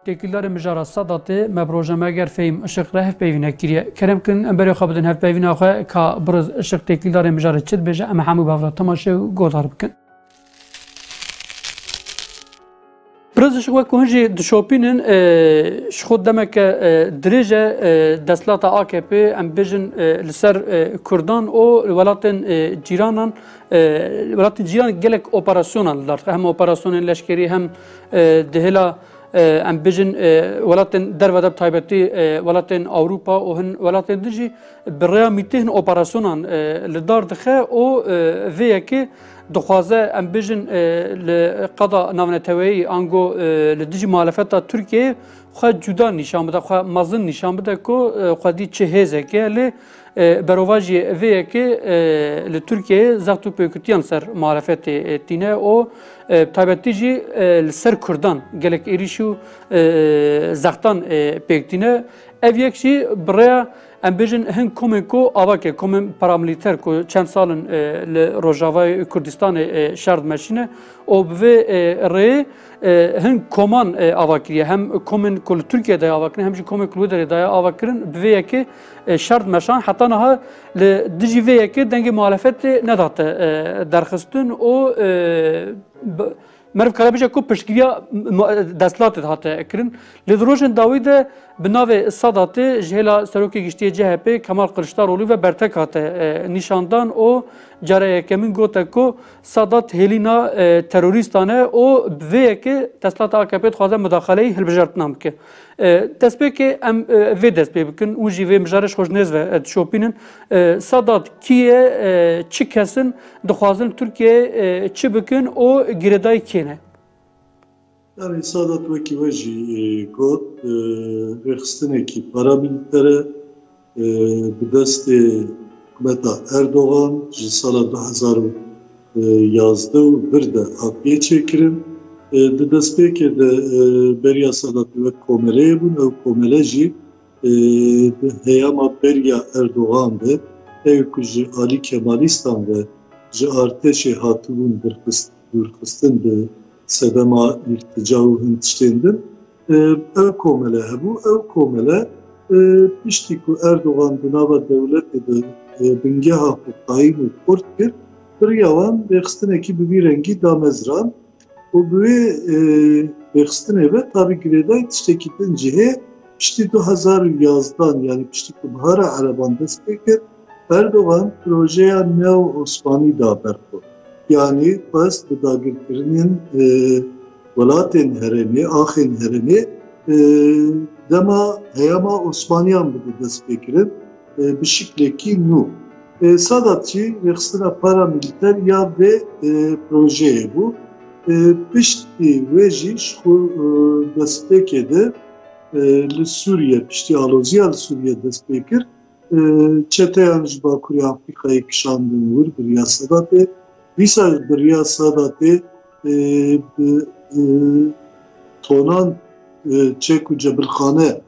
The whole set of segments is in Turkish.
Tekilleri mijara sadatı mebrojeme ger feyim ışık re hef peyvine kiriye. Kerem kin emberi xabidin hef peyvine xwe ka brız ışık tekilleri mijara çit beje ama hemû bavra temaşe godar bikin. Brız ışık ve kunji dişopinin şxod demek dirije deslata AKP em bejin li ser Kurdan o welatên cîranan welatên cîran gelek operasyonan lar. Hem operasyonên leşkerî hem dihêla em bejin welatên derve de taybetî welatên Awropa û hin welatên dijî bi rêya mîtê hin operasyonan li dar dixe o vê yekê dixwaze em bêjin li qeda navneteweyî ango li dijî muhalefeta Tirkiyeyê xwe cuda nîşan bide, xwe mezin nîşan bide ku xwedî çi hêzek e lê berova jî vê yekê li Tirkiyeyê zext û pêkutiyan ser muhalefetê tîne o taybetî jî li ser Kurdan gelek êrîş û zextan pêk tîne. Ev yek jî bi rêya em bêjin hin komên ku avake komên paramilîter ku çend salin li Rojavayê Kurdistanê şer dimeşîne o bi vê rêyê hin koman avakiriye hem komên ku li Tirkiyeyê avakirine hem jî komên ku li wê derê daye avakirin bi vê yekê şer dimeşan heta niha li dijî vê yekê dengê muhalefetê nedate derxistin o meriv karabêje ku piştgiriya destlatê hate kirin. Li rojên dawî de bi navê Sadatê ji hêla serokê giştiyê CHP Kemal Kılıçdaroğlu ve bertek hate nîşandan o cara yekemîn gote ku Sadat hêlîna terorîstan e o bi vê yekê deslata AKP dixwaze müdaxaleyî hilbijartina bike. Destpêkê em vê dest pê bikin û jî vê mijarê ji xwe ve dişopînin Sadat kî ye çi kesin dixwazin Tirkiyeyê çi bikin o girêdayî kê ne? Yani Sadat wekî we jî got rêxistinekî paramilîtere bi destê hikûmeta Erdogan ji sala 2011 û de hatiye çêkirin. Di destpêkê de beriya Sadat wek komeleyê bûn, ew komele jî di heyama beriya Erdogan de ew ku ji alî Kemalîstan ve ji artêşê hatibûn dûrxistin bi sedema irtica û hin tiştên din ew komele hebû. Ew komele piştî ku Erdogan di nava dewletê de bingeha Xwedayîn û Kurd kir, biriya wan rêxistinekî bi vî rengî damezran û bi wê rêxistinê ve tabi girêdayî tiştekî din cihê piştî 2011 yani piştî ku bihara Ereban dest pê kir, Erdogan projeya Neo Osmanî da berxwe. Yani xwest bi dagirkirinên welatên herêmê, axên herêmê dema heyama Osmaniyan bide dest pêkirin bi şiklekî nû. Sadat jî rêxistina paramilîter ya vê projeyê bû. Piştî wê jî ji destpêkê de li Sûriye, piştî aloziya li Sûriye dest pê kir. Çeteyan ji Bakurê Afrikayê kişandin wir biriya Sadatê. Dîsa biriya Sadatê tonan çek û cebilxane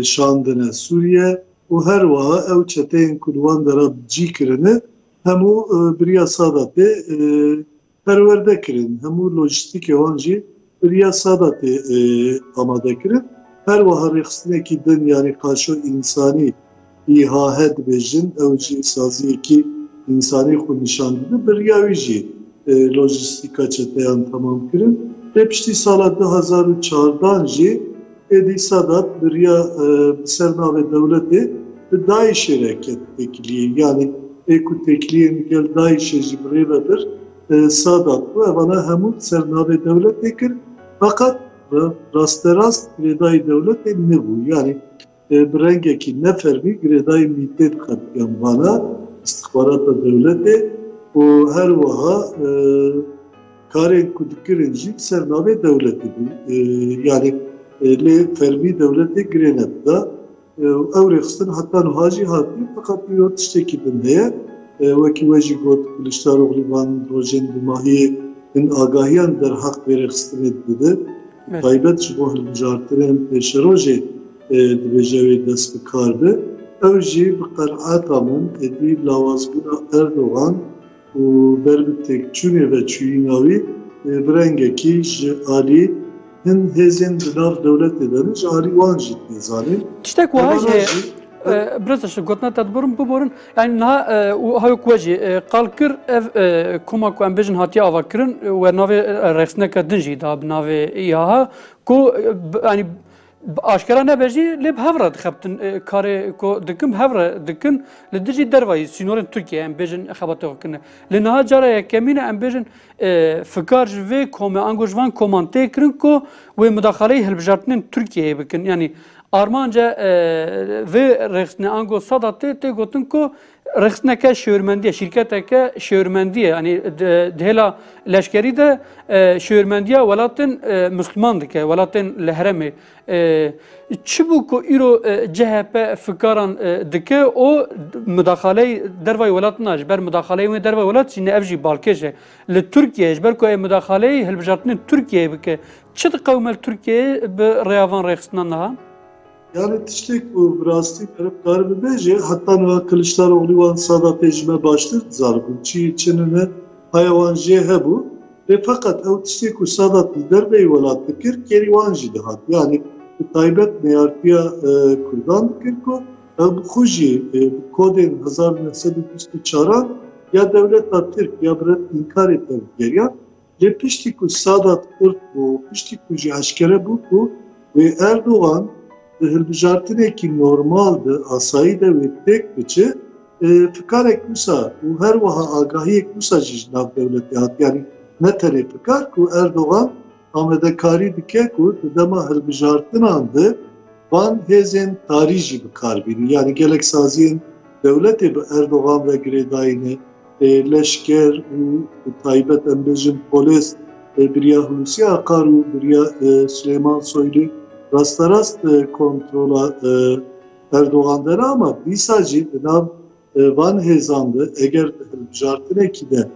şandine Sûriye û her wiha ew çeteyên ku wan dera cî kirine hemû biriya Sadatê perwerde kirin. Hemû lojîstikê wan jî biriya Sadatê amade kirin. Her wiha rêxistinekî din yani qaşo însanî îhahe dibêjin ew jî saziyekî İnsani xwe nîşan dide, biriya wî jî lojîstika çeteyan temam kirin. Piştî sala 2014 jî êdî Sadat biriya bi ser navê dewletê bi Daişê re ket tekliyê. Yani ku tekliyên gel Daişê jî bi rê ve bir Sadat û evana hemû ser navê dewletê kir. Fakat rasterast girêdayî dewletê nebû. Yani bi rengekî nefermî girêdayî mîtê diqetiyan vana istihbarata devletê û her wiha karên ku dikirin jî ser navê dewletê bû. Yani lê fermî dewletê girê nebida. Ew rêxistin heta niha jî hatiye feqet îro tiştekî din heye. Wekî we jî got Kılıçdaroğlu van rojên dûmahiyê hin agahiyan derheq vê rêxistinê dide. Taybet ji bo hilbijartinên pêşerojê dibêje wê dest bi kar be. Ew jî bi qenaeta min êdî lawazbûna Erdogan û ber bi têkçûnê ve çûyîna wî bi rengekî ji alî hin hezin binav devlet edeni jari wan jî zalim. Tiştek waje برزش گوتنا تدبرم ببرن یعنی نه های کوچی قالکر اف کما کو امبیجن هاتی آواکرن و ناوی رخصنه کدنجی داب ناوی یاها کو یعنی آشکارا نبجی لب هفرد خبتن کار کو دکم هفرد دکن لدجی دروایی سینورن ترکیه امبیجن خباته کنه لنها جاره کمینه امبیجن فکر جوی کوم انگوجوان کومانته کرن کو و مداخله هلبجارتن ترکیه بکن یعنی Armanca ve rexne ango sadatı te gotun ko rexne ke şöhrmendiye şirkete ke şöhrmendiye yani dehla leşkeri de şöhrmendiye velatın Müslümandı ke velatın lehremi çibu ko iro CHP fikaran dike o müdahale dervay velatın ajber müdahale ve dervay velat şimdi evji balkeje le Türkiye ajber ko müdahale helbijatın Türkiye bike çit kavmel Türkiye be reyavan rexne naha Yani tiştek bu rastı karıp darbe beje hatta ne Kılıçdaroğlu van Sadat ejme baştır zarbın çi içine hayvan jehe bu ve fakat o tiştek bu Sadat derbe velat fikir kerivan jide hat yani Taybet neyartiya kurdan kirko bu xuji kodin 1924 ya devlet Türk ya bret inkar eder geriya le piştik bu Sadat urt bu piştik bu aşkere bu ve Erdoğan Hilbijartine ki normalde asayi de ve tek biçi fikar ekmusa bu her vaha agahi ekmusa jijnav devleti hat yani ne tane fikar ku Erdoğan amedekari dike ku dema hilbijartin andı van hezen tarihi bir karbini yani gelek saziyen devleti Erdoğan ve Gredayne leşker Taybet embejin polis biriya Hulusi Akaru biriya Süleyman Soylu rast kontrola Erdoğan'dan ama bir sadece van hezandı eğer jartine ki de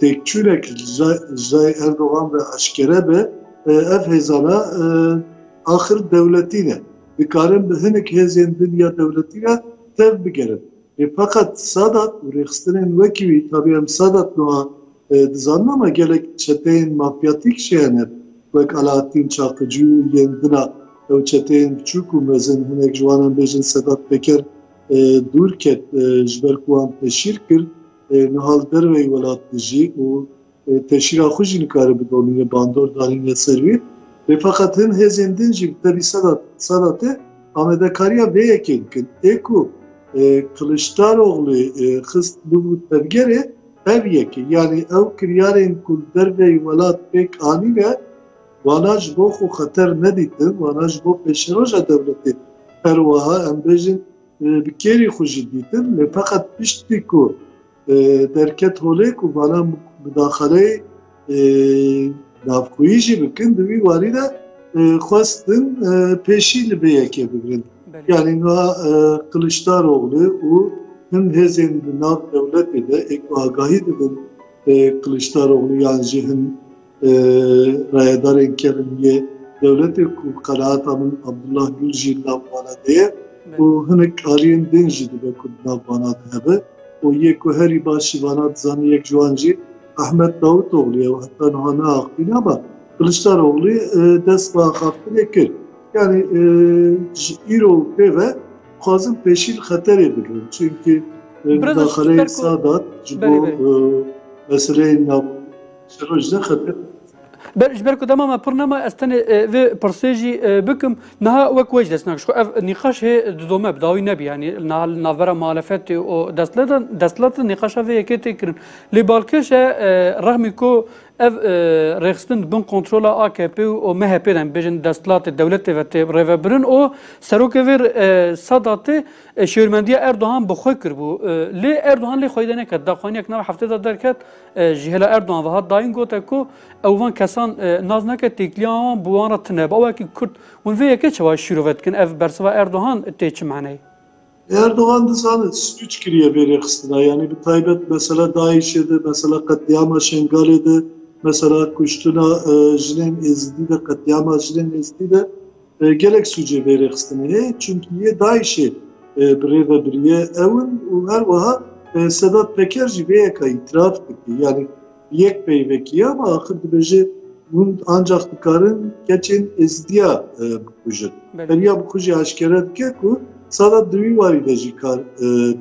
tekçülek Erdoğan ve aşkere be ev hezana ahir devletine bir karın behinek hezen dünya devletine tev bigerim. Fakat Sadat Rextinin vekili tabii Sadat noha dizanma ama gerek çeteyin mafyatik şeyine vek Alaaddin Çakıcı yendina ev çeteyin çuku mezin hinek jwanan bejin Sedat Peker durket jberkuan teşhir kir nihal dervey velat dici o teşhira xujin karı bidonine bandor daline servi ve fakat hin hezendin jib tabi Sadat'ı amedekariya ve yekin eko Kılıçdaroğlu xist bu tevgere ev yeki yani ev kiryarın kul dervey velat pek anile vanaj bo xu xater neditin vanaj bo peşeroja devleti ervaha embejin bir kere xujid ditin ve fakat pişti ku derket hole ku bana müdahale navkuici bikin devi varida xwastin peşil be yeke bigrin yani Kılıçdaroğlu o hem hezen nav devleti de ek agahi dedin Kılıçdaroğlu yani jihin rayadarın kerimiye devleti kanaat amın Abdullah Gül jilna bana diye o hinek aliyen denjidi be kudna bana diye o yek o heri başı bana zanı yek juancı Ahmet Davutoğlu hatta nuhana akbini ama Kılıçdaroğlu dest bağı kaptı ekir yani İro ve kazım peşil hater edilir çünkü müdahale Sadat bu meseleyi şerojde hater برجبركو تماما برنامج استنى في برسيجي بكم نها وك وجه دسناك شو نقاش هي دوما بداوي نبي يعني نافرا مالفات او دسلات نقاش في كتكرن لبالكش رغم كو ev rexstin bin kontrola AKP o MHP'den bejin destlat devlet ve revebirin o serokevir Sadat'ı şehirmendiye Erdoğan bxoy kir bu li Erdoğan li xoydene kat da xaniyak nav haftada derket jihela Erdoğan ve hat dain gote ku evvan kesan naznake tekliyan buana tne ba ki Kürt un ve yeke çava şurovetkin ev bersava Erdoğan teç manay Erdoğan da sana üç kiriye bir rexstina yani bir Taybet mesela Daişe'de mesela katliama Şengali'de mesela kuştuna jinen ezdi de katliama jinen ezdi de gelek suce verek istene çünkü ye Daişe breve briye evin her vaha Sedat Peker jibe ka itiraf etti yani yek bey veki ama ahir beje Hûn ancak dikarin geçên ezdiya bikujin. Beriya bikujî eşkere dike ku sadat divî warî de jî kar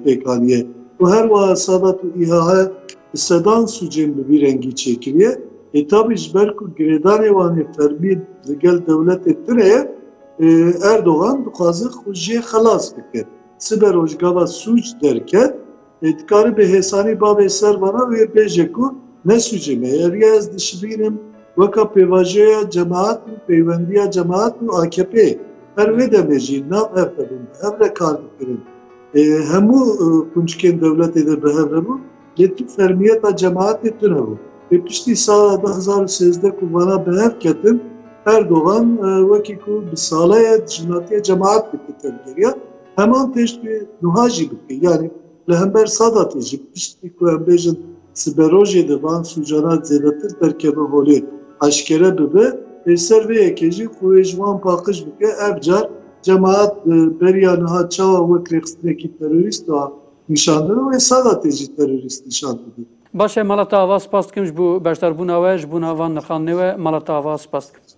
pêkaniye. Bu her wa sadat û îhahe sedan sucên bi vî rengî çêkiriye. Tabii ji ber ku girêdanê wanê fermî li gel dewletê tireye Erdoğan dixwaze xwe jê xelas bike. Siber rojgava suç derket dikare bi hêsanî bavê servana wê bêje ku ne sucê me. Eğer ez dişibînim weka pêvajoya cemaat û peywendiya cemaat û AKP her wê demê jî nav ev dibin, ev re kar dikirin. Hemû kunçikên dewletê de bi hev hebûn, lê tu fermiyeta cemaatê tune bû. Piştî sala 2013 ku vana bi hev ketin, Erdoğan wekî ku bi salaya dijminatiya cemaat bike tevgeriya, heman têştê niha jî bike. Yani li hember Sadatê jî piştî ku em bêjin siberojê de van sucana zêdetir derkeve holê eşkere bibe, ser vê yekê jî xwe ji wan paqij bike, ev car cemaat beriya niha çawa wek rêxistinekî terorîst a nîşandin wê Sadatê jî terorîst nîşan dide. Baş e malata ava spas dikim ji bo beşdarbûna we ji bo navan nixandinê we malata ava spas dikim.